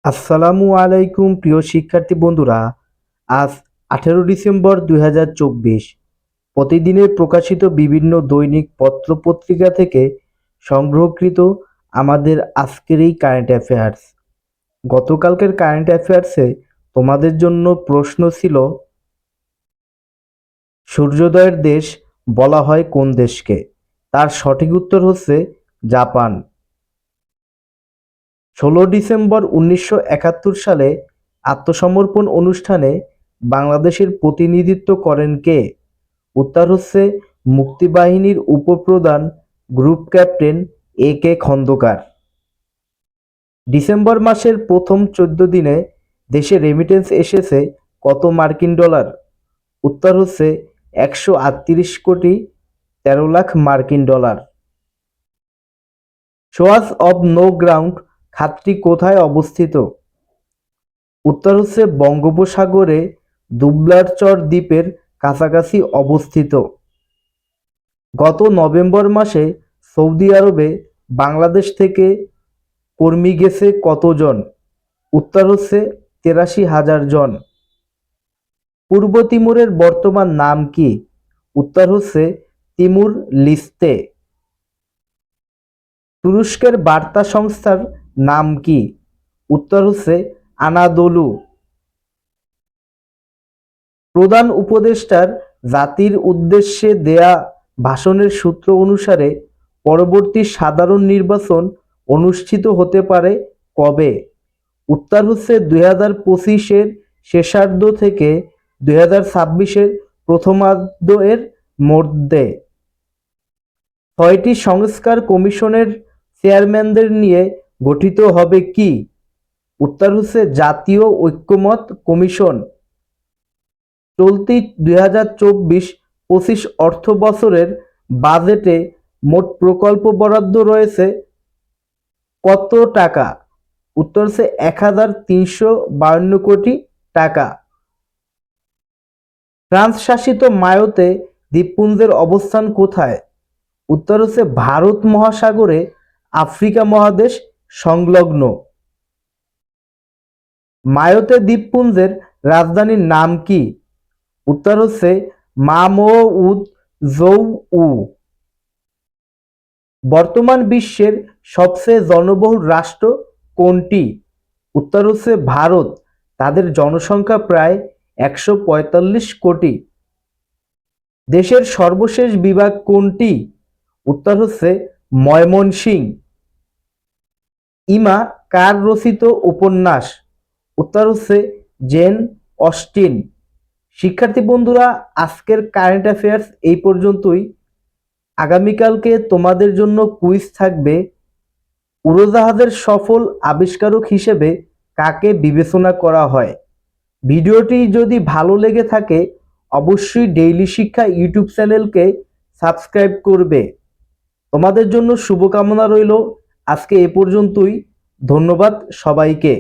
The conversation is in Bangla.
আসসালামু আলাইকুম প্রিয় শিক্ষার্থী বন্ধুরা। আজ 18 ডিসেম্বর 2024। প্রতিদিনের প্রকাশিত বিভিন্ন দৈনিক পত্র-পত্রিকা থেকে সংগ্রহকৃত আমাদের আজকের এই কারেন্ট অ্যাফেয়ার্স। গতকালকের কারেন্ট অ্যাফেয়ার্সে তোমাদের জন্য প্রশ্ন ছিল, সূর্যোদয়ের দেশ বলা হয় কোন দেশকে? তার সঠিক উত্তর হচ্ছে জাপান। 16 ডিসেম্বর 1971 সালে আত্মসমর্পণ অনুষ্ঠানে বাংলাদেশের প্রতিনিধিত্ব করেন কে? উত্তর হচ্ছে মুক্তিবাহিনীর উপপ্রধান গ্রুপ ক্যাপ্টেন এ কে খন্দকার। ডিসেম্বর মাসের প্রথম 14 দিনে দেশে রেমিটেন্স এসেছে কত মার্কিন ডলার? উত্তর হচ্ছে 138 কোটি 13 লাখ মার্কিন dollar. Swatch of no ground খাতটি কোথায় অবস্থিত? উত্তর হচ্ছে বঙ্গোপসাগরে দুবলারচর দ্বীপের কাছাকাছি অবস্থিত। গত নভেম্বর মাসে সৌদি আরবে বাংলাদেশ থেকে কর্মী গেছে কতজন? উত্তর হচ্ছে 83,000 জন। পূর্ব তিমুরের বর্তমান নাম কি? উত্তর হচ্ছে তিমুর লিস্তে। তুরস্কের বার্তা সংস্থার নাম কি? উত্তর হচ্ছে আনাদোলু। প্রধান উপদেষ্টার জাতির উদ্দেশ্যে দেয়া ভাষণের সূত্র অনুসারে পরবর্তী সাধারণ নির্বাচন অনুষ্ঠিত হতে পারে কবে? উত্তর হচ্ছে 2025-এর শেষার্ধ থেকে 2026-এর প্রথমার্ধ এর মধ্যে। 6টি সংস্কার কমিশনের চেয়ারম্যানদের নিয়ে গঠিত হবে কি? উত্তর হচ্ছে জাতীয় ঐকমত্য কমিশন। চলতি 2024-25 অর্থবছরের বাজেটে মোট প্রকল্প বরাদ্দ রয়েছে কত টাকা? উত্তর হচ্ছে 1352 কোটি টাকা। ফ্রান্স শাসিত মায়োতে দ্বীপপুঞ্জের অবস্থান কোথায়? উত্তর হচ্ছে ভারত মহাসাগরে আফ্রিকা মহাদেশ সংলগ্ন। মায়োতে দ্বীপপুঞ্জের রাজধানীর নাম কি? উত্তর হচ্ছে মামউদ-জৌউ। বর্তমান বিশ্বের সবচেয়ে জনবহুল রাষ্ট্র কোনটি? উত্তর হচ্ছে ভারত। তাদের জনসংখ্যা প্রায় 145 কোটি। দেশের সর্বশেষ বিভাগ কোনটি? উত্তর হচ্ছে ময়মনসিংহ। ইমা কার রচিত উপন্যাস? উত্তর হচ্ছে জেন অস্টিন। শিক্ষার্থী বন্ধুরা, আজকের কারেন্ট অ্যাফেয়ার্স এই পর্যন্তই। আগামীকালকে তোমাদের জন্য কুইজ থাকবে। উড়োজাহাজের সফল আবিষ্কারক হিসেবে কাকে বিবেচনা করা হয়? ভিডিওটি যদি ভালো লেগে থাকে অবশ্যই ডেইলি শিক্ষা ইউটিউব চ্যানেলকে সাবস্ক্রাইব করবে। তোমাদের জন্য শুভকামনা রইল। আজকে এ পর্যন্তই। ধন্যবাদ সবাইকে।